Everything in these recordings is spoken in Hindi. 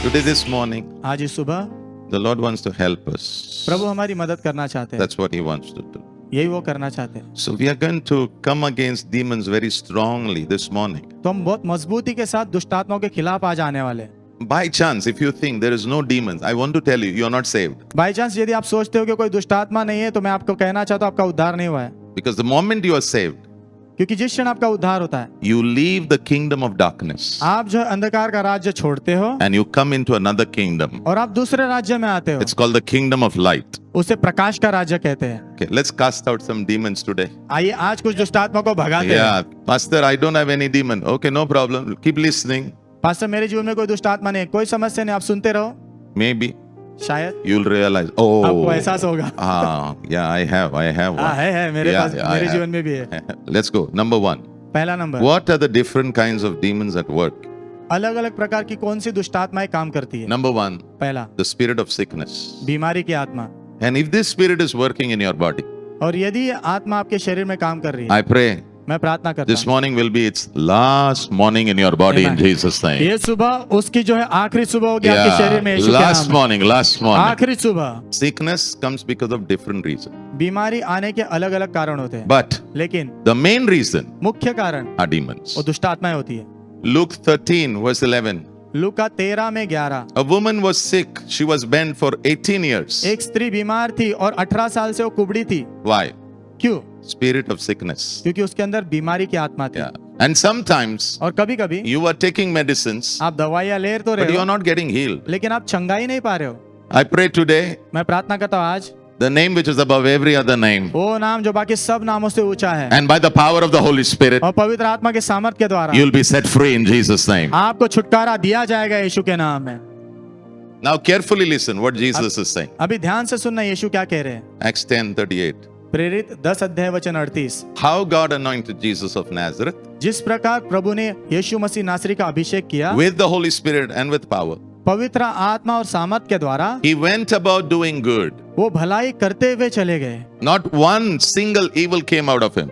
Today, this morning, आज इस सुबह the Lord wants to help us. प्रभु हमारी मदद करना चाहते हैं, That's what He wants to do. यही वो करना चाहते हैं। So we are going to come against demons very strongly this morning. तो हम बहुत मजबूती के साथ दुष्ट आत्माओं के खिलाफ आज आने वाले हैं। By chance, if you think there is no demons, I want to tell you, you are not saved. By chance यदि आप सोचते हो कि कोई दुष्ट आत्मा नहीं है, तो मैं आपको कहना चाहता हूँ आपका उद्धार नहीं हुआ है। Because the moment you are saved, क्योंकि जिस क्षण आपका उद्धार होता है, you leave the kingdom of darkness आप जो अंधकार का राज्य छोड़ते हो and you come into another kingdom. और आप दूसरे राज्य में आते हो, It's called the kingdom of light. उसे प्रकाश का राज्य कहते हैं। Okay, let's cast out some demons today. आइए आज कुछ दुष्ट आत्मा को भगाते हैं। Yeah, Pastor, I don't have any demon. Okay, no problem. Keep listening. Pastor, मेरे जीवन में कोई दुष्ट आत्मा नहीं है, कोई समस्या नहीं, आप सुनते रहो, Maybe शायद you'll realize. आपको Oh, एहसास होगा। yeah, I have one. हाँ है मेरे Yeah, पास, yeah, I मेरे have. जीवन में भी है। Let's go. Number one. पहला number, What are the different kinds of demons at work? अलग अलग प्रकार की कौन सी दुष्ट आत्माएं काम करती है। Number one, पहला, the spirit of sickness. बीमारी की आत्मा। And if this spirit is working in your body, और यदि ये आत्मा आपके शरीर में काम कर रही है, I pray मैं प्रार्थना करता this हूँ morning will be its last morning in your body in Amen. Jesus' name. ये सुबह उसकी जो है आखिरी सुबह होगी आपके शरीर में, Yeah, यीशु के last नाम में। morning, last morning. आखिरी सुबह। Sickness comes because of different reasons. बीमारी आने के अलग अलग कारण होते हैं, But लेकिन the main reason मुख्य कारण are demons. वो दुष्ट आत्माएं होती है। Luke 13 verse 11. लूका 13 में 11, A woman was sick. She was bent for 18 years. एक स्त्री बीमार थी और 18 साल से वो कुबड़ी थी। Why? क्यों? Spirit of sickness. क्योंकि उसके अंदर बीमारी की आत्मा थी। Yeah. And sometimes और कभी कभी you are taking medicines, आप दवाइयाँ ले तो but रहे you हो, are not getting healed. लेकिन आप चंगाई नहीं पा रहे हो। I pray today, मैं प्रार्थना करता हूँ आज, the name which is above every other name, वो नाम जो बाकी सब नामों से ऊंचा है, and by the power of the Holy Spirit, और पवित्र आत्मा के सामर्थ के द्वारा you'll be set free in Jesus' name. आपको छुटकारा दिया जाएगा यीशु के नाम में। Now carefully listen what Jesus is saying. अभी ध्यान से सुनना यीशु क्या कह रहे हैं। Acts 10:38. प्रेरित 10 अध्याय वचन 38। How God anointed Jesus of Nazareth जिस प्रकार प्रभु ने यीशु मसीह नासरी का अभिषेक किया with the Holy Spirit and with power. पवित्र आत्मा और सामर्थ के द्वारा, He went about doing good. वो भलाई करते हुए चले गए, Not one single evil came out of him.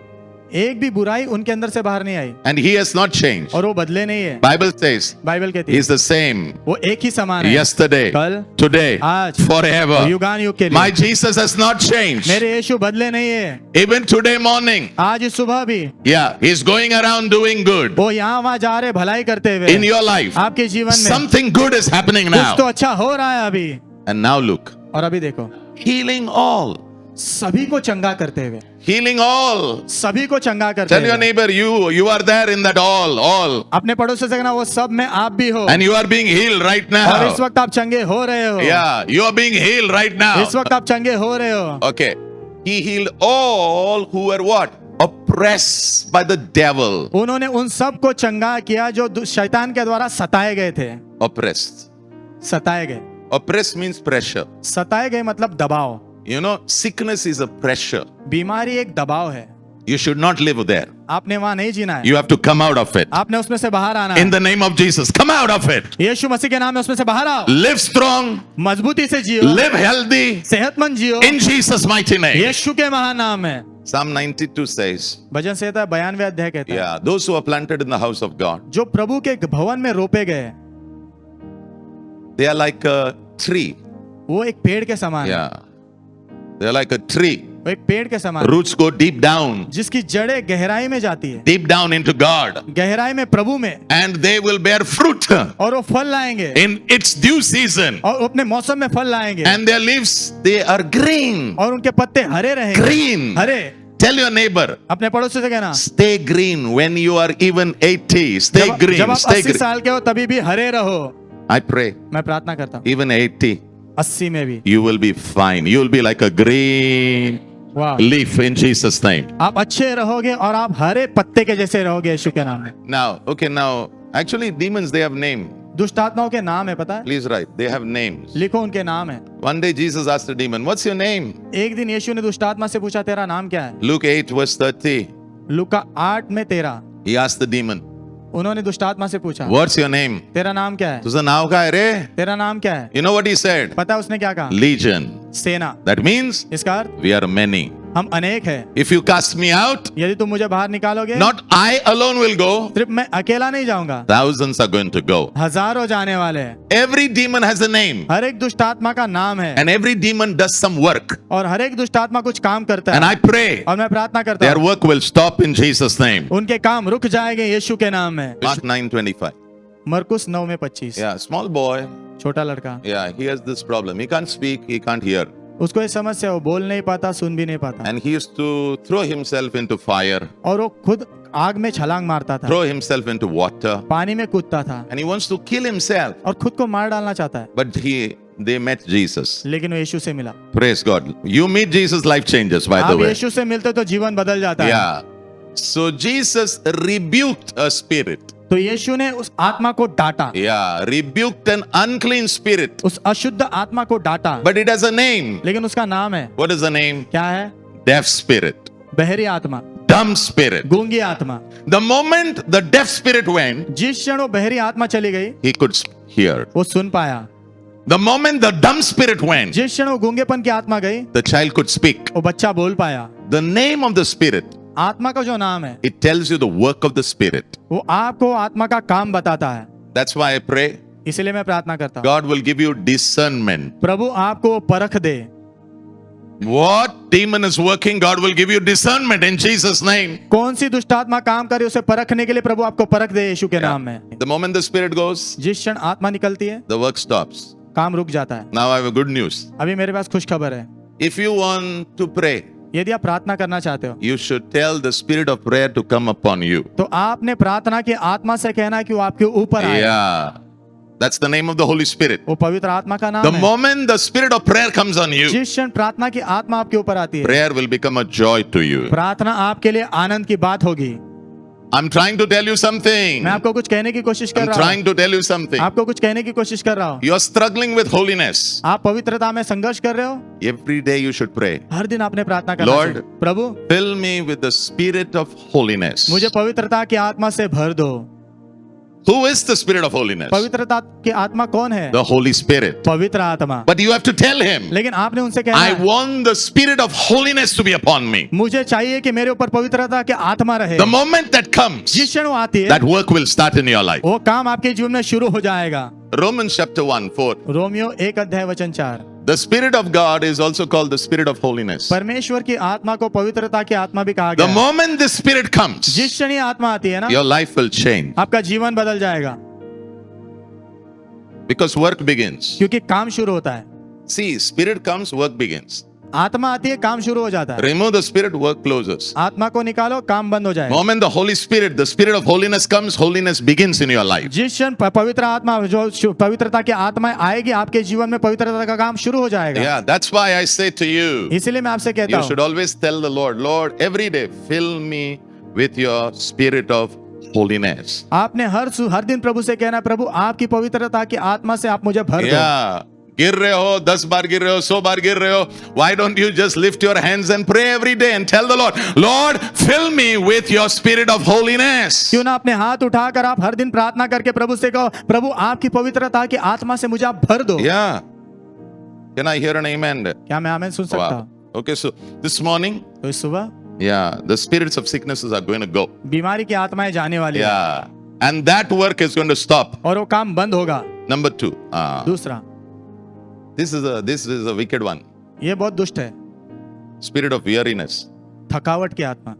एक भी बुराई उनके अंदर से बाहर नहीं आई, And he has not changed. और वो बदले नहीं है। Bible says बाइबल कहती he है is the same वो एक ही समान है, yesterday, कल, today, आज, forever. युगान युग के My लिए। Jesus has not changed. मेरे यीशु बदले नहीं है। Even today morning, आज इस सुबह भी yeah, he's going around doing good वो यहाँ वहाँ जा रहे भलाई करते हुए। in your life. आपके जीवन में Something good is happening कुछ तो now. अच्छा हो रहा है अभी। And now look, और अभी देखो, healing all. सभी को चंगा करते हुए, Healing all. सभी को चंगा करते Tell your हुए। neighbor, you are there in that all. अपने पड़ोसी से कहना वो सब में आप भी हो, And you are being healed right और इस now. वक्त आप चंगे हो रहे हो। Yeah, you are being healed right now. इस वक्त आप चंगे हो रहे हो। Okay. He healed all who were what? Oppressed by the devil. उन्होंने उन सब को चंगा किया जो शैतान के द्वारा सताए गए थे। Oppressed. सताए गए, Oppressed means pressure. सताए गए मतलब दबाव। You know, sickness is a pressure. बीमारी एक दबाव है, You should not live there. आपने वहां नहीं जीना है, You have to come out of it. आपने उसमें से बाहर आना In है। the name of Jesus, come out of it. यीशु मसीह के नाम में उसमें से बाहर आओ, Live strong, मजबूती से जियो, live healthy सेहतमंद जियो, in Jesus' mighty name. यीशु के महान नाम में। Psalm 92 says, भजन संहिता 92वें अध्याय कहता है, yeah, those who are planted in the house of God, जो प्रभु के भवन में रोपे गए, they are like a tree. वो एक पेड़ के समान है। Yeah. They are like a tree. वो एक पेड़ के समान है, Roots go deep down, जिसकी जड़ें गहराई में जाती है, deep down into God. गहराई में प्रभु में, And they will bear fruit और वो फल लाएंगे, in its due season. और अपने मौसम में फल लाएंगे, And their leaves, they are green. और उनके पत्ते हरे रहेंगे। Green. Hare. Tell your neighbor, अपने पड़ोसी से कहना, stay green when you are even 80. Stay जब green. आप Stay 80 green. साल के हो तभी भी हरे रहो। I pray, मैं प्रार्थना करता हूँ, even 80, 80 में भी, you will be fine. You will be like a green वाह, leaf in Jesus' name. आप अच्छे रहोगे और आप हरे पत्ते के जैसे रहोगे यीशु के नाम में। Now, actually, demons, they have name. दुष्ट आत्माओं के नाम है, पता है? Please write. They have names. लिखो उनके नाम है। One day, Jesus asked a demon, what's your name? एक दिन यीशु ने दुष्ट आत्मा से पूछा, तेरा नाम क्या है? Luke 8, verse 30. लूका 8 में 13, He asked the demon, उन्होंने दुष्ट आत्मा से पूछा, what's your name? तेरा नाम क्या है? तुझा नाव काय रे? तेरा नाम क्या है? You know what he said? पता है उसने क्या कहा? Legion. सेना। That means इसका अर्थ we are many. हम अनेक हैं। If you cast me out, यदि तुम मुझे बाहर निकालोगे, not I alone will go, सिर्फ मैं अकेला नहीं जाऊंगा, thousands are going to go. हजारों जाने वाले हैं। Every demon has a name, हर एक दुष्ट आत्मा का नाम है, and every demon does some work. और हर एक दुष्ट आत्मा कुछ काम करता And है, I pray और मैं प्रार्थना करता their हूँ work will stop in Jesus' name. उनके काम रुक जाएंगे यीशु के नाम में। Mark 9:25. मरकुस 9:25। Yeah, small boy. छोटा लड़का, Yeah, he has this problem. He can't speak, he can't hear. उसको ये समस्या, वो बोल नहीं पाता, सुन भी नहीं पाता, And he used to throw himself into fire, और वो खुद आग में छलांग मारता था, throw himself into water, पानी में कूदता था, and he wants to kill himself. और खुद को मार डालना चाहता है। But they met Jesus. लेकिन वो यीशु से मिला। Praise God. You meet Jesus, life changes, by the आप way. यीशु से मिलते तो जीवन बदल जाता है। Yeah. So Jesus rebuked a spirit. तो यीशु ने उस आत्मा को डांटा, Yeah, rebuked an unclean spirit. उस अशुद्ध आत्मा को डांटा, But it has a name. लेकिन उसका नाम है, What is the name? क्या है? Deaf spirit. बहरी आत्मा, Dumb spirit. गूंगी आत्मा। The moment the deaf spirit went, जिस क्षण वो बहरी आत्मा चली गई, he could hear. वो सुन पाया। The moment the dumb spirit went, जिस क्षण वो गूंगेपन की आत्मा गई, the child could speak. वो बच्चा बोल पाया। The name of the spirit, आत्मा का जो नाम है, it tells you the work of the spirit. वो आपको आत्मा का काम बताता है। That's why I pray इसलिए मैं प्रार्थना करता हूँ, God will give you discernment. प्रभु आपको परख दे। What demon is working, God will give you discernment in Jesus' name. कौन सी दुष्ट आत्मा काम करे, उसे परखने के लिए प्रभु आपको परख दे यीशु के नाम में। The moment the spirit goes, जिस क्षण आत्मा निकलती है, the work stops. काम रुक जाता है। Now I have a good news. अभी मेरे पास खुश खबर है, If you want to pray, यदि आप प्रार्थना करना चाहते हो, you should tell the spirit of prayer to come upon you. तो आपने प्रार्थना की आत्मा से कहना है कि वो आपके ऊपर आए। Yeah. That's the name of the Holy Spirit. वो पवित्र आत्मा का नाम The है। moment the spirit of prayer comes on you, जिस क्षण प्रार्थना की आत्मा आपके ऊपर आती है, prayer will become a joy to you. प्रार्थना आपके लिए आनंद की बात होगी। I'm trying to tell you something. मैं आपको कुछ कहने की कोशिश कर I'm रहा हूँ, trying to tell you something. आपको कुछ कहने की कोशिश कर रहा हूँ। You're struggling with holiness. आप पवित्रता में संघर्ष कर रहे हो, Every day you should pray. हर दिन आपने प्रार्थना करना Lord, चाहिए। प्रभु, Fill me with the spirit of holiness. मुझे पवित्रता की आत्मा से भर दो। Who is the spirit of holiness? पवित्रता की आत्मा कौन है? The Holy Spirit. पवित्र आत्मा। But you have to tell him, लेकिन आपने उनसे कहना I है, want the spirit of holiness to be upon me. मुझे चाहिए कि मेरे ऊपर पवित्रता की आत्मा रहे। The moment that comes, जिस क्षण वो आती है, that work will start in your life. वो काम आपके जीवन में शुरू हो जाएगा। Romans chapter 1:4. Romeo 1:4। The Spirit of God is also called the Spirit of holiness. परमेश्वर की आत्मा को पवित्रता की आत्मा भी कहा The गया है। moment this Spirit comes, जिस क्षण ये आत्मा आती है ना, your life will change आपका जीवन बदल जाएगा, because work begins. क्योंकि काम शुरू होता है। See, Spirit comes, work begins. आत्मा आती है, काम शुरू हो जाता है। Remove the Spirit, work closes. आत्मा को निकालो, काम बंद हो जाएगा। Moment the Holy Spirit, the Spirit of holiness comes, holiness begins in your life. जिस क्षण पवित्र आत्मा, जो पवित्रता की आत्मा आएगी, आपके जीवन में पवित्रता का काम शुरू हो जाएगा। Yeah, that's why I say to you, इसीलिए मैं आपसे कहता you should हूँ, always tell the Lord, Lord, every day fill me with your Spirit of holiness. आपने हर दिन प्रभु से कहना, प्रभु आपकी पवित्रता की आत्मा से आप मुझे भर दो। Yeah. गिर रहे हो, 10 बार गिर रहे हो, 100 बार गिर रहे हो. Why don't you just lift your hands and pray every day and tell the Lord, Lord, fill me with your spirit of holiness. क्यों ना अपने हाथ उठाकर आप हर दिन प्रार्थना करके प्रभु से कहो, प्रभु आपकी पवित्रता की आत्मा से मुझे आप भर दो। Yeah. Can I hear an amen? क्या मैं आमीन सुन सकता हूँ? Wow. Okay, so this morning, तो इस सुबह yeah, the spirits of sicknesses are going to go. बीमारी की आत्माएं जाने वाली है, Yeah. And that work is going to stop. और वो काम बंद होगा। Number 2. दूसरा, This is a wicked one. ये बहुत दुष्ट है, Spirit of weariness. थकावट की आत्मा,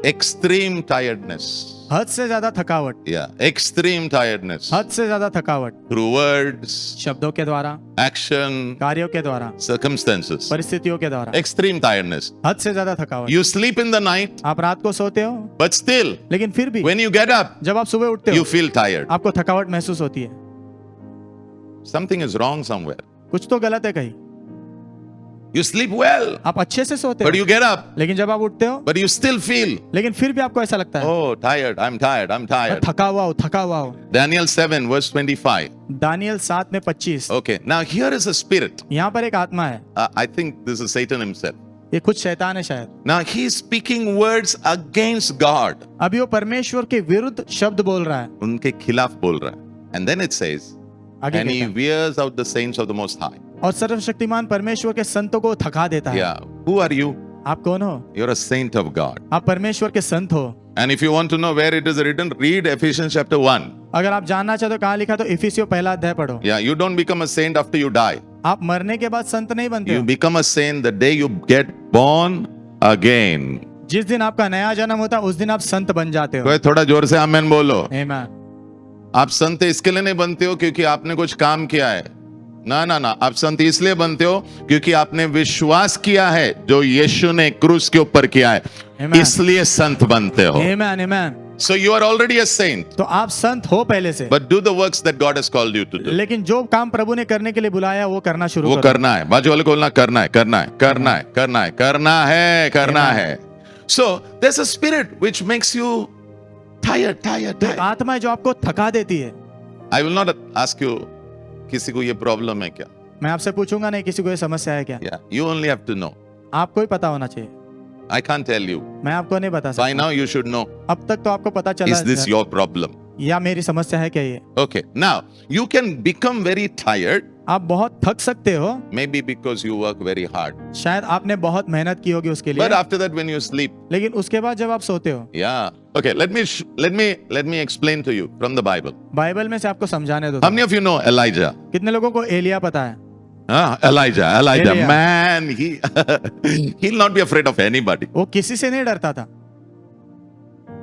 Extreme tiredness. हद से ज्यादा थकावट, Yeah. Extreme tiredness. हद से ज्यादा थकावट, Through words, शब्दों के द्वारा, action, कार्यों के द्वारा, circumstances. परिस्थितियों के द्वारा, Extreme tiredness. हद से ज्यादा थकावट। You sleep in the night, आप रात को सोते हो, but still, लेकिन फिर भी when you get up, जब आप सुबह उठते you हो, feel tired. आपको थकावट महसूस होती है। Something is wrong somewhere. कुछ तो गलत है कहीं। You sleep well, आप अच्छे से सोते but हो, you get up, लेकिन जब आप उठते हो, but you still feel, लेकिन फिर भी आपको ऐसा लगता है, oh, tired, I'm tired, I'm tired. थका हुआ हो, थका हुआ हो। Daniel 7, verse 25. Daniel 7:25। Okay, now here is a spirit. यहाँ पर एक आत्मा है, I think this is Satan himself. ये खुद शैतान है शायद। Now he is speaking words against God. अभी वो परमेश्वर के विरुद्ध शब्द बोल रहा है। उनके खिलाफ बोल रहा है. And then it says, आगे and he कहता है, wears out the saints of the Most High. और सर्वशक्तिमान परमेश्वर के संतों को थका देता है। Yeah. Who are you? आप कौन हो? You're a saint of God. आप परमेश्वर के संत हो। And if you want to know where it is written, read Ephesians chapter 1. अगर आप जानना चाहते हो कहाँ लिखा तो इफिसियों पहला अध्याय पढ़ो। Yeah, you don't become a saint after you die. आप मरने के बाद संत नहीं बनते You हो। become a saint the day you get born again. जिस दिन आपका नया जन्म होता है उस दिन आप संत बन जाते हो। कोई थोड़ा जोर से आमेन बोलो। आमीन। आप संत इसके लिए नहीं बनते हो क्योंकि आपने कुछ काम किया है, ना ना ना, आप संत इसलिए बनते हो क्योंकि आपने विश्वास किया है जो यीशु ने क्रूस के ऊपर किया है, Amen. इसलिए संत बनते हो। आमीन आमीन। So you are already a saint, तो आप संत हो पहले से, but do the works that God has called you to do. लेकिन जो काम प्रभु ने करने के लिए बुलाया वो करना शुरू वो करो। करना है, बाजू वाले को बोलना करना है, करना है, करना है, करना है, करना है, करना Amen. है। So there's a spirit which makes you tired, tired, तो tired. आत्मा है जो आपको थका देती है। I will not ask you किसी को ये प्रॉब्लम है क्या? मैं आपसे पूछूंगा नहीं किसी को ये समस्या है क्या। Yeah, you only have to know. आपको ही पता होना चाहिए, I can't tell you. मैं आपको नहीं बता By सकता। now you should know. अब तक तो आपको पता चला Is this your problem? या मेरी समस्या है क्या ये। Okay. Now you can become very tired, आप बहुत थक सकते हो, maybe because you work very hard. शायद आपने बहुत मेहनत की होगी उसके But लिए, after that, when you sleep, लेकिन उसके बाद जब आप सोते हो, yeah. Okay. Let me explain to you from the Bible. Bible में से आपको समझाने दो। How many of you know Elijah? कितने लोगों को एलिया पता है? Elijah, Elijah. man, he'll not be afraid of anybody. वो किसी से नहीं डरता था।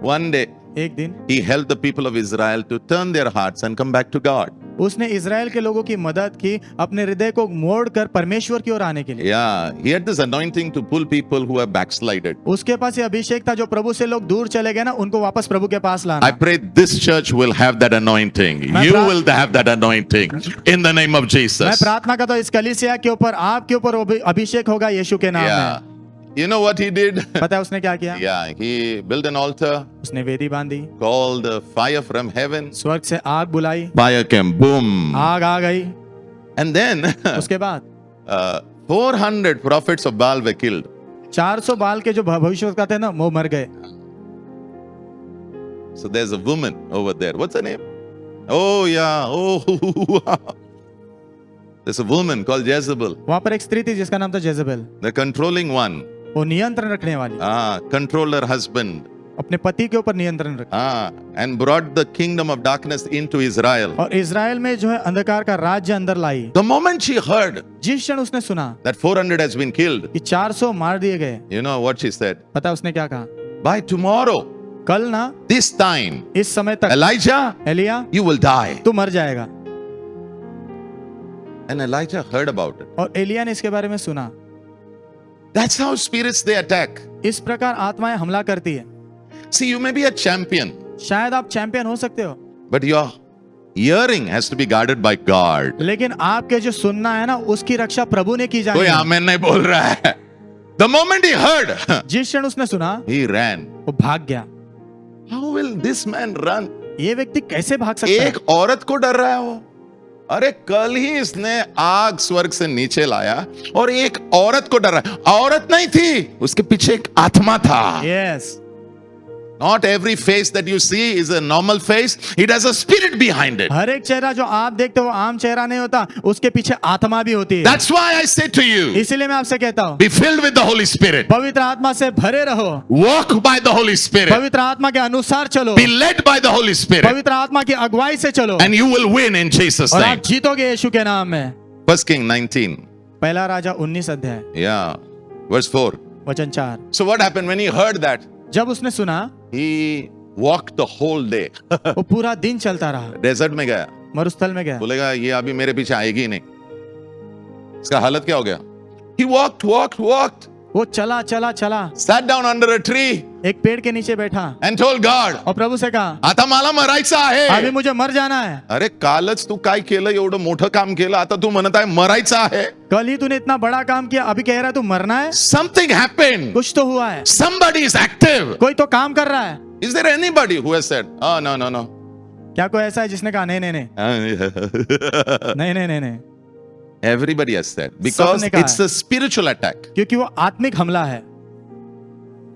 One day, एक दिन he helped the people of Israel to turn their hearts and come back to God. उसने इजराइल के लोगों की मदद की अपने हृदय को मोड़ कर परमेश्वर की ओर आने के लिए। Yeah, he had this anointing to pull people who have backslided. उसके पास ये अभिषेक था जो प्रभु से लोग दूर चले गए ना उनको वापस प्रभु के पास I लाना। pray this church will have that anointing. You will have that anointing in the name of मैं Jesus. प्रार्थना करता हूँ इस कलीसिया के ऊपर आपके ऊपर वो अभिषेक होगा यीशु के नाम Yeah. में। You know what he did? पता है उसने क्या किया? Yeah, he built an altar, उसने वेदी बांधी, called fire from heaven. स्वर्ग से आग बुलाई, Fire came, boom. आग आ गई। And then उसके बाद 400 prophets of Baal were killed. 400 बाल के जो भविष्यवक्ता थे ना वो मर गए। So there's a woman over there. What's her name? Oh yeah. Oh, there's a woman called Jezebel, वहां पर एक स्त्री थी जिसका नाम था जेजबेल। the controlling one. वो नियंत्रण रखने वाली, Control her husband. अपने पति के ऊपर नियंत्रण रख, And brought the kingdom of darkness into Israel. और इजराइल में जो है अंधकार का राज्य अंदर लाई। The moment she heard जिस क्षण उसने सुना that 400 has been killed, कि 400 मार दिए गए, you know what she said? पता है उसने क्या कहा? By tomorrow, कल ना this time, इस समय तक Elijah, Elia you will die. तू मर जाएगा। And Elijah heard about it. और एलिया ने इसके बारे में सुना। That's how spirits they attack. इस प्रकार आत्माएं हमला करती है। See, you may be a champion, शायद आप चैंपियन हो सकते हो, but your hearing has to be guarded by God. लेकिन आपके जो सुनना है ना उसकी रक्षा प्रभु ने की जानी कोई है। आमेन नहीं बोल रहा है. The moment he heard, जिस क्षण उसने सुना he ran. वो भाग गया। How will this man run? ये व्यक्ति कैसे भाग सकता है? एक औरत को डर रहा है वो. अरे कल ही इसने आग स्वर्ग से नीचे लाया और एक औरत को डर रहा है. औरत नहीं थी, उसके पीछे एक आत्मा था. Yes, Not every face that you see is a normal face. It has a spirit behind it. हर एक चेहरा जो आप देखते हो वो आम चेहरा नहीं होता, उसके पीछे आत्मा भी होती है। That's why I say to you, इसीलिए मैं आपसे कहता हूँ be filled with the Holy Spirit. पवित्र आत्मा से भरे रहो, Walk by the Holy Spirit. पवित्र आत्मा के अनुसार चलो, Be led by the Holy Spirit. पवित्र आत्मा की अगुवाई से चलो, And you will win in Jesus' और name. आप जीतोगे यीशु के नाम में। 1 King 19. पहला राजा 19 अध्याय Yeah. Verse 4. वचन 4। So what happened when he heard that? जब उसने सुना He walked the whole day. वो पूरा दिन चलता रहा, डेजर्ट में गया. मरुस्थल में गया। बोलेगा ये अभी मेरे पीछे आएगी ही नहीं. इसका हालत क्या हो गया? He walked. वो चला चला चला, Sat down under a tree एक पेड़ के नीचे बैठा and told God, और प्रभु से कहा आता मला मरायचं अभी आहे. मुझे मर जाना है। अरे कालच तू काय केलं, एवढं मोठं काम केलं, आता तू म्हणत आहे मरायचं आहे. कल ही तूने इतना बड़ा काम किया, अभी कह रहा है तू मरना है। Something happened. कुछ तो हुआ है, Somebody is active. कोई तो काम कर रहा है। Is there anybody who has said, oh no. क्या कोई ऐसा है जिसने कहा नहीं नहीं नहीं नहीं नहीं नहीं? Everybody has said, because सबने कहा it's a spiritual attack. क्योंकि वो आत्मिक हमला है।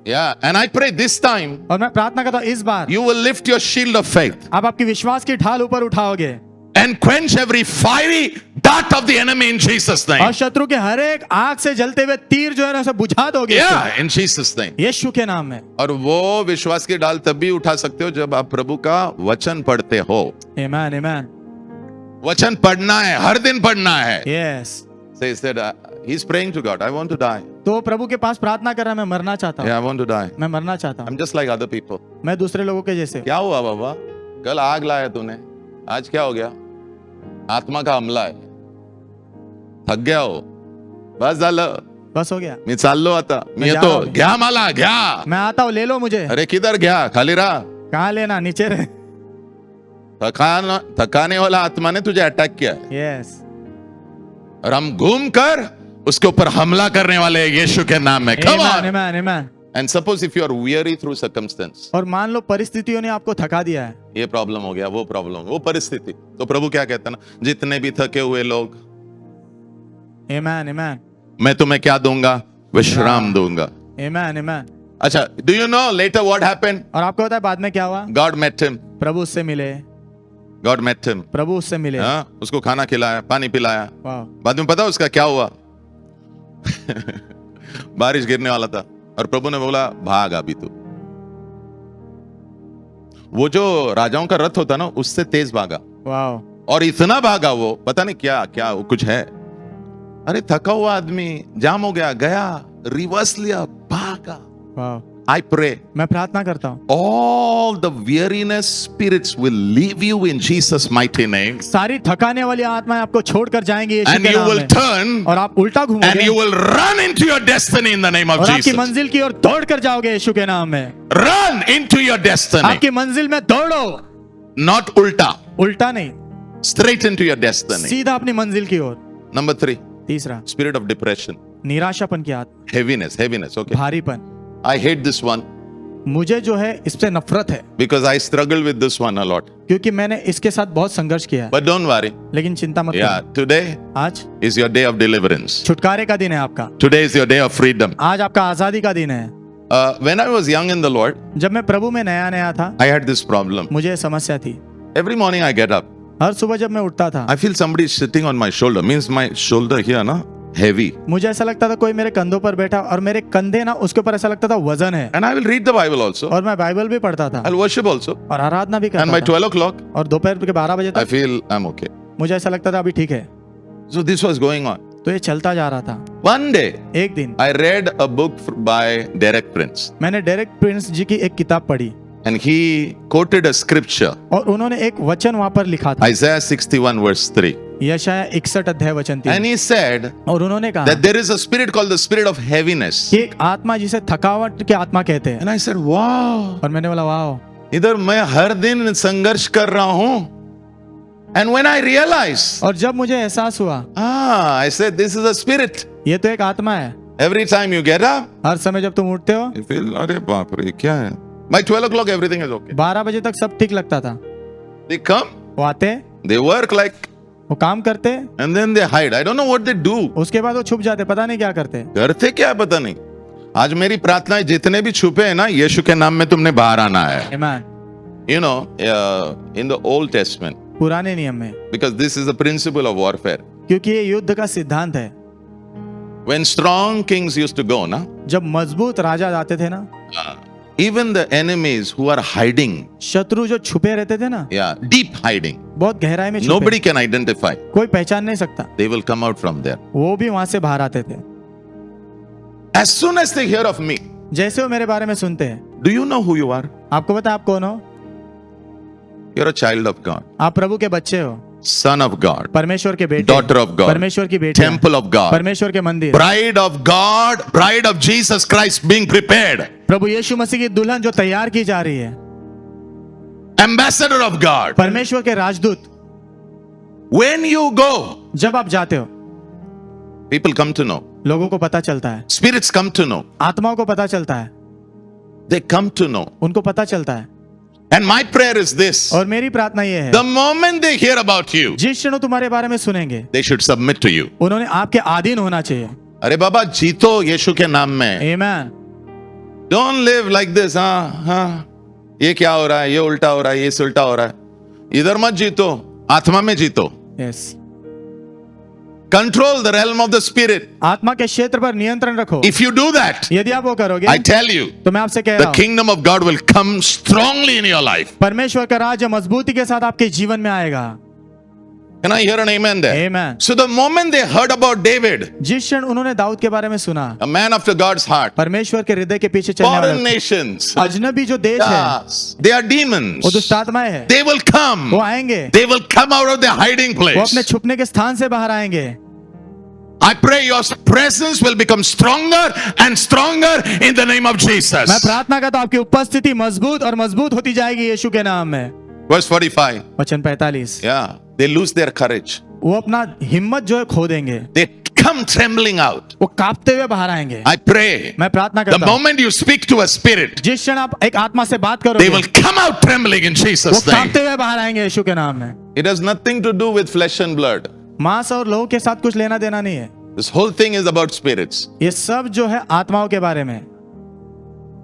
Yeah, and I pray this time और मैं प्रार्थना करता हूँ इस बार you will lift your shield of faith आप आपकी विश्वास की ढाल ऊपर उठाओगे and quench every fiery dart of the enemy in Jesus' और name. शत्रु के हर एक आग से जलते हुए तीर जो है ना उसे बुझा दोगे Yeah, in Jesus' name. यीशु के नाम में। और वो विश्वास की डाल तब भी उठा सकते हो जब आप प्रभु का वचन पढ़ते हो। आमीन आमीन। वचन पढ़ना है, हर दिन पढ़ना है। Yes. So he said, he's praying to God. I want to die. तो प्रभु के पास प्रार्थना कर रहा है, मैं मरना चाहता हूँ। Yeah, I want to die. मैं मरना चाहता हूँ। I'm just like other people. मैं दूसरे लोगों के जैसे। क्या हुआ बाबा? कल आग लाया तूने, आज क्या हो गया? आत्मा का हमला है, थक गया हो, बस झालं, बस हो गया। मी चाललो आता, मी मैं जा येतो, रहा हूं। घ्या मला, घ्या. मैं आता हूँ, ले लो मुझे। अरे किधर घ्या? खाली रहा. कहाँ लेना, नीचे रहे। थकाने वाला आत्मा ने तुझे अटैक किया है यस। और हम घूम कर उसके ऊपर हमला करने वाले हैं यीशु के नाम में. Come on. आमीन आमीन। And suppose if you are weary through circumstance, और मान लो परिस्थितियों ने आपको थका दिया है, ये प्रॉब्लम हो गया, वो प्रॉब्लम, वो परिस्थिति, तो प्रभु क्या कहता है ना, जितने भी थके हुए लोग, आमीन आमीन मैं तुम्हें क्या दूंगा? विश्राम दूंगा. आमीन आमीन। अच्छा, do you know later what happened? और आपको पता है बाद में क्या हुआ? God met him. प्रभु उससे मिले। God met him. प्रभु उससे मिले। हाँ, उसको खाना खिलाया, पानी पिलाया. वाह। बाद में पता उसका क्या हुआ? बारिश गिरने वाला था और प्रभु ने बोला भाग अभी तू. वो जो राजाओं का रथ होता ना, उससे तेज भागा वाह। और इतना भागा वो, पता नहीं क्या क्या कुछ है. अरे थका हुआ आदमी, जाम हो गया, गया रिवर्स लिया, भागा. वाह। I pray मैं प्रार्थना करता हूँ, all the weariness spirits will leave you in Jesus mighty name, सारी थकाने वाली आत्माएं आपको छोड़कर जाएंगी यीशु and के you नाम will में। turn और आप उल्टा and घूमोगे you will run into your destiny in the name of और आपकी Jesus. मंजिल की ओर दौड़ कर जाओगे यीशु के नाम में। Run into your destiny, आपकी मंजिल में दौड़ो, not ulta, उल्टा नहीं, straight into your destiny. सीधा अपनी मंजिल की ओर। Number 3, तीसरा, spirit of depression, निराशापन की आत्मा, heaviness, okay. भारीपन। I hate this one मुझे जो है इससे नफरत है, because I struggle with this one a lot. क्योंकि मैंने इसके साथ बहुत संघर्ष किया है। But don't worry. लेकिन चिंता मत Yeah, करो, today आज is your day of deliverance. छुटकारे का दिन है आपका। Today is your day of freedom. आज आपका आजादी का दिन है। When I was young in the Lord, जब मैं प्रभु में नया नया था, I had this problem. मुझे समस्या थी। Every morning I get up. हर सुबह जब मैं उठता था, I feel somebody is sitting on my shoulder. Means my shoulder here, na, heavy. मुझे ऐसा लगता था कोई मेरे कंधों पर बैठा और मेरे कंधे ना उसके ऊपर ऐसा लगता था वजन है। And I will read the Bible also. और मैं बाइबल भी पढ़ता था I'll worship also. और आराधना भी And करता by था 12 o'clock, और दोपहर के 12 बजे I तक feel I'm okay. मुझे ऐसा लगता था अभी ठीक है। So this was going on. तो ये चलता जा रहा था। One day, एक दिन I read a book by Derek Prince. मैंने डेरेक प्रिंस जी की एक किताब पढ़ी And he quoted a scripture, और उन्होंने एक वचन वहां पर लिखा था, Isaiah 61 verse 3. यशायाह 61 अध्याय वचन 3। And he said और उन्होंने कहा that there is a spirit called the spirit of heaviness. कि एक आत्मा जिसे थकावट की आत्मा कहते हैं। And I said, wow. और मैंने बोला वाह, इधर मैं हर दिन संघर्ष कर रहा हूं. And when I realized, और जब मुझे एहसास हुआ I said, this is a spirit. ये तो एक आत्मा है। Every time you get up, हर समय जब तुम उठते हो you feel, अरे बाप रे, क्या है? By 12 o'clock, everything is okay. 12 बजे तक सब ठीक लगता था। They come, वो आते, they work like, वो काम करते, and then they hide. I don't know what they do. उसके बाद वो छुप जाते, पता नहीं क्या करते। करते क्या पता नहीं. आज मेरी प्रार्थनाएं जितने भी छुपे हैं ना, यीशु के नाम में तुमने बाहर आना है. आमीन। You know, in the Old Testament, पुराने नियम में, because this is the principle of warfare. क्योंकि ये युद्ध का सिद्धांत है। When strong kings used to go, na, जब मजबूत राजा जाते थे ना, even the enemies who are hiding, शत्रु जो छुपे रहते थे ना, yeah, deep hiding, बहुत गहराई में छुपे, nobody can identify. कोई पहचान नहीं सकता, They will come out from there. वो भी वहां से बाहर आते थे। As soon as they hear of me, जैसे वो मेरे बारे में सुनते हैं, do you know who you are? आपको पता है आप कौन हो? You're a child of God, आप प्रभु के बच्चे हो, son of God, परमेश्वर के बेटे, daughter of God, परमेश्वर की बेटी, temple of God, परमेश्वर के मंदिर, bride of God, bride of Jesus Christ being prepared, प्रभु यीशु मसीह की दुल्हन जो तैयार की जा रही है, ambassador of God. परमेश्वर के राजदूत। When you go, जब आप जाते हो, people come to know, लोगों को पता चलता है, spirits come to know, आत्माओं को पता चलता है, they come to know. उनको पता चलता है। And my prayer is this: और मेरी प्रार्थना ये है, the moment they hear about you, जिस क्षण तुम्हारे बारे में सुनेंगे, they should submit to you. उन्होंने आपके अधीन होना चाहिए। अरे बाबा जीतो यीशु के नाम में. आमीन। Don't live like this. हाँ, ये क्या हो रहा है, ये उल्टा हो रहा है, ये उल्टा हो रहा है. इधर मत जीतो, आत्मा में जीतो. Yes. Control the realm of the spirit. आत्मा के क्षेत्र पर नियंत्रण रखो। If you do that, यदि आप वो करोगे, I tell you, तो मैं आपसे कह रहा the हूँ, kingdom of God will come strongly in your life. परमेश्वर का राज्य मजबूती के साथ आपके जीवन में आएगा। Can I hear an amen there? Amen. So the moment they heard about David, जिस क्षण उन्होंने दाऊद के बारे में सुना, a man after God's heart, परमेश्वर के हृदय के पीछे चलने foreign वाले nations, अजनबी जो देश है, yes, they are demons. वो दुष्ट आत्माएं हैं, They will come. वो आएंगे, They will come out of their hiding वो place. अपने छुपने के स्थान से बाहर आएंगे। I pray your presence will become stronger and stronger in the name of मैं Jesus. प्रार्थना करता हूं आपकी उपस्थिति मजबूत और मजबूत होती जाएगी यीशु के नाम में। Verse 45. वचन 45, Yeah, they lose their courage. वो अपना हिम्मत जो है खो देंगे, They come trembling out. वो कांपते हुए बाहर आएंगे। I pray मैं प्रार्थना the करता हूं, moment you speak to a spirit, जिस क्षण आप एक आत्मा से बात they करोगे, will come out trembling in वो Jesus' name. कांपते हुए बाहर आएंगे यीशु के नाम में। It has nothing to do with flesh and blood. मांस और लोहू के साथ कुछ लेना देना नहीं है, This whole thing is about spirits. ये सब जो है आत्माओं के बारे में।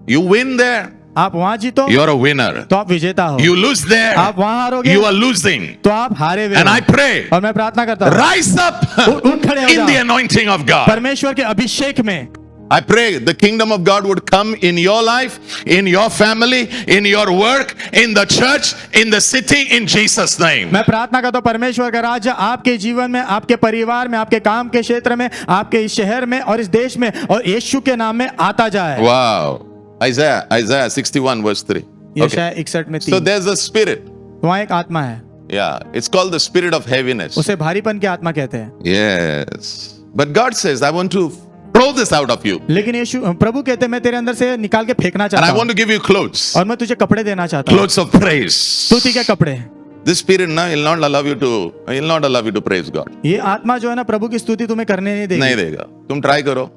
You win there, आप वहां जीतो you're a winner. तो आप विजेता हो, You lose there, आप वहां हारोगे you are losing. तो आप हारे हुए And हो। I pray, और मैं प्रार्थना करता हूँ, rise up उठ खड़े हो in the जाओ, anointing of God. परमेश्वर के अभिषेक में। I pray the kingdom of God would come in your life, in your family, in your work, in the church, in the city, in Jesus' name. मैं प्रार्थना करता हूँ परमेश्वर का राज्य आपके जीवन में, आपके परिवार में, आपके काम के क्षेत्र में, आपके इस शहर में और इस देश में और यीशु के नाम में आता जाए। Wow. Isaiah 61 verse 3. यशायाह 61 में So 3, there's a spirit. वहाँ एक आत्मा है, Yeah. It's called the spirit of heaviness. उसे भारीपन की आत्मा कहते हैं। Yes. But God says, I want to throw this out of you. लेकिन यीशु प्रभु कहते हैं मैं तेरे अंदर से निकाल के फेंकना And चाहता I हूँ want to give you clothes. और मैं तुझे कपड़े देना चाहता हूँ, Clothes of praise. स्तुति के कपड़े। This spirit now will not allow you to praise God. ये आत्मा जो है ना प्रभु की स्तुति तुम्हें करने नहीं देगी। नहीं देगा। तुम ट्राई करो,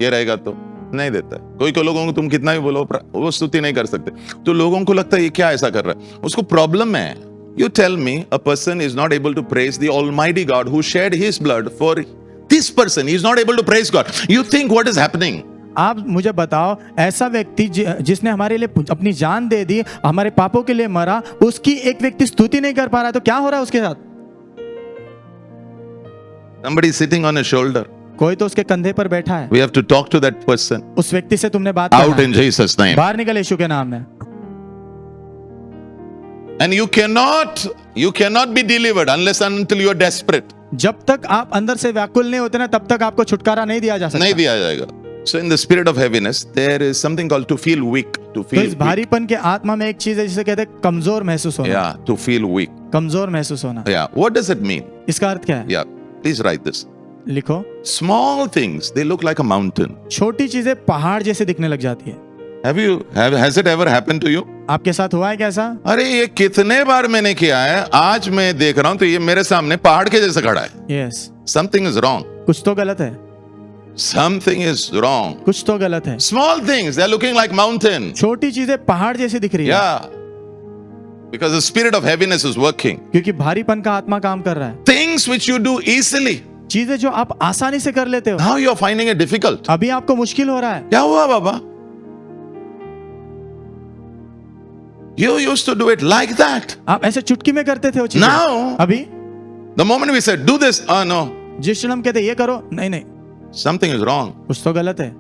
ये रहेगा तो नहीं देता है। कोई लोगों को तुम कितना भी बोलो वो स्तुति नहीं कर सकते। तो लोगों को लगता है ये क्या ऐसा कर रहा है, उसको प्रॉब्लम है। You tell me a person is not able to praise the Almighty God who shed His blood for this person. He is not able to praise God. You think what is happening? आप मुझे बताओ, ऐसा व्यक्ति जिसने हमारे लिए अपनी जान दे दी, हमारे पापों के लिए मरा, उसकी एक व्यक्ति स्तुति नहीं कर पा रहा है, तो क्या हो रहा है उसके साथ? Somebody is sitting on his shoulder. कोई तो उसके कंधे पर बैठा है। We have to talk to that person. उस व्यक्ति से तुमने बात Out करना in है। Jesus' name. बाहर निकल यीशु के नाम में। And you cannot be delivered unless and until you are desperate. जब तक आप अंदर से व्याकुल नहीं होते ना, तब तक आपको छुटकारा नहीं दिया जा सकता। नहीं दिया जाएगा. So in the spirit of heaviness, there is something called to feel weak. To तो feel इस weak. भारीपन के आत्मा में एक चीज है जिसे कहते हैं कमजोर महसूस होना। Yeah, to feel weak. कमजोर महसूस होना। Yeah. What does it mean? इसका अर्थ क्या है? Yeah. Please write this. लिखो। Small things, they look like a mountain. छोटी चीजें पहाड़ जैसे दिखने लग जाती है। Has it ever happened to you? आपके साथ हुआ है क्या ऐसा? अरे ये कितने बार मैंने किया है, आज मैं देख रहा हूं तो ये मेरे सामने पहाड़ के जैसे खड़ा है. यस। Something is wrong. कुछ तो गलत है। Something is wrong. कुछ तो गलत है। Small things, they're looking like mountain. छोटी चीजें पहाड़ जैसी दिख रही है। Yeah. Because the spirit of heaviness is working. क्योंकि भारीपन का आत्मा काम कर रहा है। Things which you do easily, चीजें जो आप आसानी से कर लेते हो, now you're finding it difficult. अभी आपको मुश्किल हो रहा है। क्या हुआ बाबा? You used to do it like that. आप ऐसे चुटकी में करते थे वो चीजें। Now, अभी the moment we said, do this, oh no, जिस क्षण हम कहते हैं ये करो, नहीं नहीं, something is wrong. कुछ तो गलत है।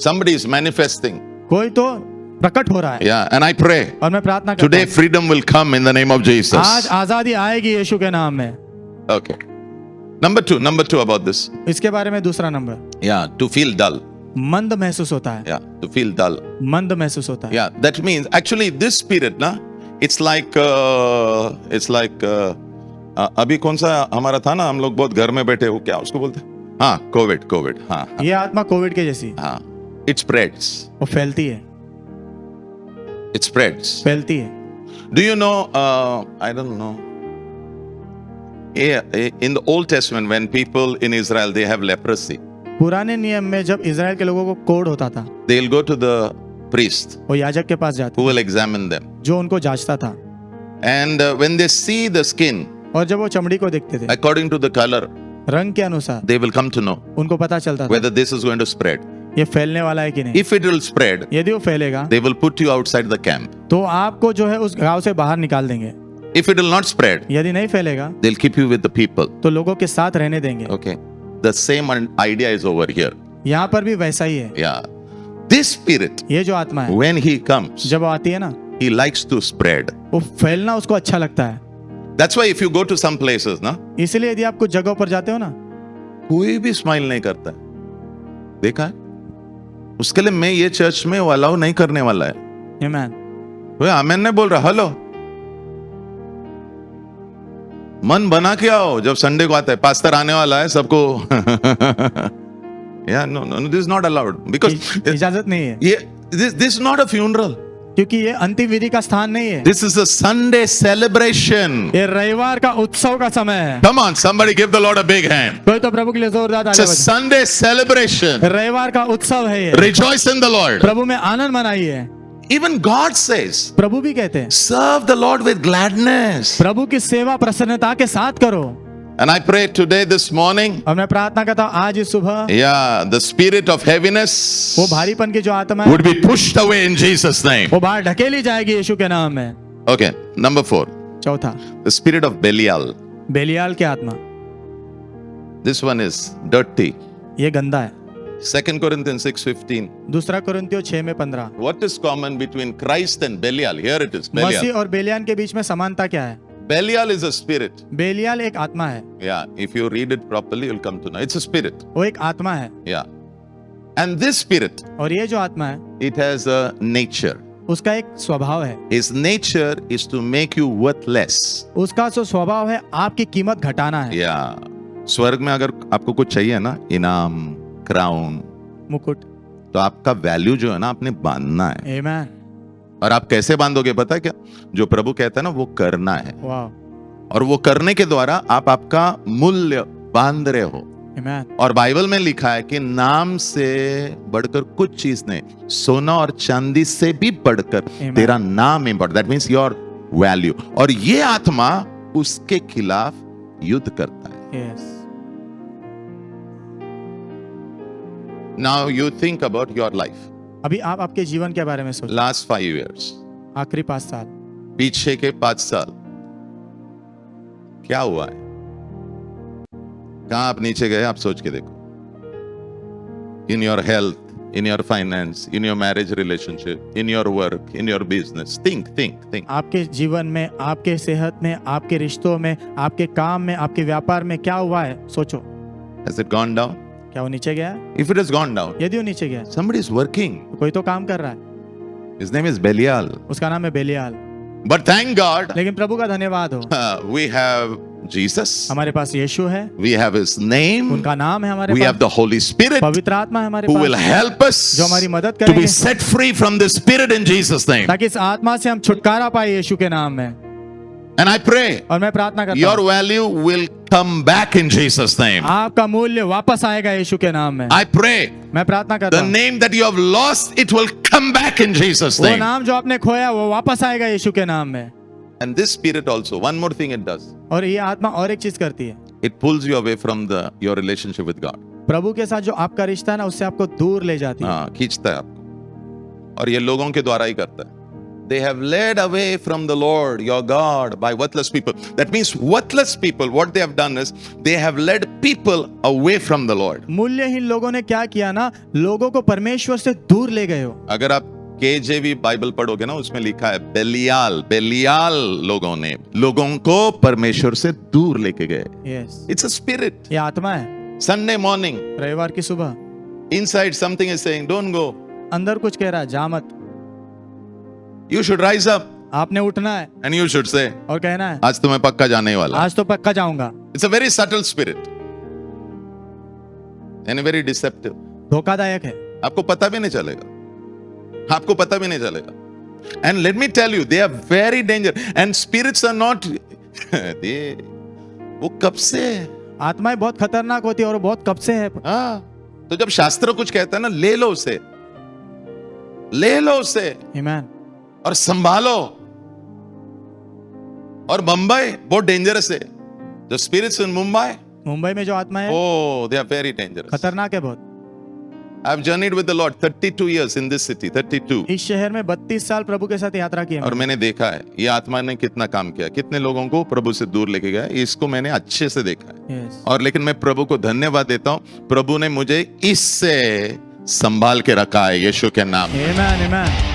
Somebody is manifesting. कोई तो प्रकट हो रहा है। Yeah, and I pray और मैं प्रार्थना करता today हूं, freedom will come in the name of Jesus. आज आजादी आएगी यीशु के नाम में। Okay. Number two about this. इसके बारे में दूसरा number, Yeah, to feel dull. मंद महसूस होता है। Yeah, to feel dull. मंद महसूस होता है। Yeah, that means actually this spirit, na, it's like अभी कौन सा हमारा था ना, हम लोग बहुत घर में बैठे हो, क्या उसको बोलते हैं? हाँ, कोविड. हाँ, ये आत्मा कोविड के जैसी, हाँ. It spreads. वो फैलती है, It spreads. फैलती है। Do you know? I don't know. Yeah, in the Old Testament, when people in Israel they have leprosy, पुराने नियम में जब इजराइल के लोगों को कोढ़ होता था, they'll go to the priest वो याजक के पास जाते, who will examine them. जो उनको जांचता था, And when they see the skin, और जब वो चमड़ी को देखते थे, according to the color, रंग के अनुसार they will come to know उनको पता चलता था whether this is going to spread. ये फैलने वाला है कि नहीं। If it will spread, यदि वो फैलेगा they will put you outside the camp. तो आपको जो है उस गांव से बाहर निकाल देंगे। If it will not spread, यदि नहीं फैलेगा they'll keep you with the people. तो लोगों के साथ रहने देंगे। Okay. The same idea is over here. यहाँ पर भी वैसा ही है। Yeah. This spirit, ये जो आत्मा है when he comes, जब वो आती है ना, he likes to spread. वो फैलना उसको अच्छा लगता है। That's why if you go to some places, ना, इसलिए यदि आप कुछ जगहों पर जाते हो ना, कोई भी स्माइल नहीं करता है। देखा है? उसके लिए मैं ये चर्च में अलाउ नहीं करने वाला है। आमेन। कोई आमेन नहीं बोल रहा। हेलो, मन बना के आओ। जब संडे को आता है, पास्टर आने वाला है, सबको yeah, no, this is not allowed because इजाजत नहीं है, this is not a funeral. क्योंकि ये अंतिम विधि का स्थान नहीं है। This is a Sunday celebration. ये रविवार का उत्सव का समय है। Come on, somebody give the Lord a big hand. कोई तो प्रभु के लिए जोरदार It's ताली a बजाए। Sunday celebration. रविवार का उत्सव है ये। Rejoice in the Lord. प्रभु में आनंद मनाइए। Even God says, प्रभु भी कहते हैं serve the Lord with gladness. प्रभु की सेवा प्रसन्नता के साथ करो। And I pray today, this morning, और मैं प्रार्थना करता हूँ आज इस सुबह yeah, the spirit of heaviness वो भारीपन की जो आत्मा है would be pushed away in Jesus' name. वो बाहर ढकेली जाएगी यीशु के नाम में। Okay, number 4, चौथा, the spirit of Belial. बेलियाल की आत्मा, This one is dirty. ये गंदा है। 2 Corinthians 6:15. दूसरा कुरिन्थियों 6:15। What is common between Christ and Belial? Here it is, Masih Belial. और बेलियान के बीच में समानता क्या है? Belial is a spirit. बेलियाल एक आत्मा है, Yeah, if you read it properly, you'll come to know. It's a spirit. वो एक आत्मा है। Yeah. And this spirit, और ये जो आत्मा है it has a nature. उसका एक स्वभाव है। His nature is to make you worthless. उसका जो स्वभाव है आपकी कीमत घटाना है। Yeah. स्वर्ग में अगर आपको कुछ चाहिए ना, इनाम, क्राउन, मुकुट। तो आपका वैल्यू जो है ना, आपने बांधना है। आमेन। और आप कैसे बांधोगे पता है क्या? जो प्रभु कहता है ना, वो करना है। वाह। और वो करने के द्वारा आप आपका मूल्य बांध रहे हो। आमेन। और बाइबल में लिखा है कि नाम से बढ़कर कुछ चीज नहीं, सोना और चांदी से भी बढ़कर Amen. तेरा नाम important, that means your value. और ये आत्मा उसके खिलाफ युद्ध करता है। Yes. Now you think about your life, अभी आप आपके जीवन के बारे में सोचो। लास्ट 5 years, आखिरी 5 साल, पीछे के 5 साल क्या हुआ है? कहां आप नीचे गए? आप सोच के देखो। In your health, in your finance, in your marriage relationship, in your work, in your business. Think. आपके जीवन में, आपके सेहत में, आपके रिश्तों में, आपके काम में, आपके व्यापार में क्या हुआ है? सोचो। Has it gone down? क्या वो नीचे गया? If it has gone down, यदि वो नीचे गया, somebody is working. कोई तो काम कर रहा है। His name is Belial. उसका नाम है बेलियाल। But thank God, लेकिन प्रभु का धन्यवाद हो, we have Jesus. हमारे पास यीशु है, We have His name. उनका नाम है हमारे We have pass, the Holy Spirit पवित्र आत्मा है हमारे who will pass, help us जो हमारी मदद to be करेंगे set free from the Spirit in Jesus' name. ताकि इस आत्मा से हम छुटकारा पाए यीशु के नाम में। And I pray और मैं प्रार्थना करता your हूँ, value will come back in Jesus' name. आपका मूल्य वापस आएगा यीशु के नाम में। I pray मैं प्रार्थना करता the हूँ, name that you have lost, it will come back in Jesus' वो name. नाम जो आपने खोया वो वापस आएगा यीशु के नाम में। And this Spirit also, one more thing it does. और ये आत्मा और एक चीज करती है, It pulls you away from your relationship with God. प्रभु के साथ जो आपका रिश्ता है ना, उससे आपको दूर ले जाती है। हाँ, खींचता है आपको। और ये लोगों के द्वारा ही करता है। They have led away from the Lord, your God, by worthless people. That means worthless people, what they have done is, they have led people away from the Lord. मूल्यहीन लोगों ने क्या किया ना, लोगों को परमेश्वर से दूर ले गए हो। अगर आप KJV बाइबल पढ़ोगे ना, उसमें लिखा है बेलियाल लोगों ने लोगों को परमेश्वर से दूर लेके गए। Yes, It's a spirit. ये आत्मा है। Sunday morning, रविवार की सुबह inside something is saying, don't go. अंदर कुछ कह रहा है, जा मत, You should rise up आपने उठना है and you should say, और कहना है, आज तो मैं पक्का जाने वाला। आज तो पक्का जाऊंगा। It's a very subtle spirit and very deceptive. धोखादायक है, आपको पता भी नहीं चलेगा, आपको पता भी नहीं चलेगा। And let me tell you, they are very dangerous. And spirits are not वो कब से, आत्माएं बहुत खतरनाक होती है और वो बहुत कब से है। हाँ, तो जब शास्त्र कुछ कहता है ना, ले लो उसे, ले लो उसे आमीन। और संभालो। और मुंबई बहुत डेंजरस है। The spirits in Mumbai, Mumbai में जो आत्मा है oh, they are very dangerous. खतरनाक है बहुत। I've journeyed with the Lord 32 years in this city, 32. इस शहर में 32 साल प्रभु के साथ यात्रा की है और मैंने देखा है ये आत्मा ने कितना काम किया, कितने लोगों को प्रभु से दूर लेके गया, इसको मैंने अच्छे से देखा है। Yes. और लेकिन मैं प्रभु को धन्यवाद देता हूँ, प्रभु ने मुझे इससे संभाल के रखा है, यीशु के नाम। Amen, amen.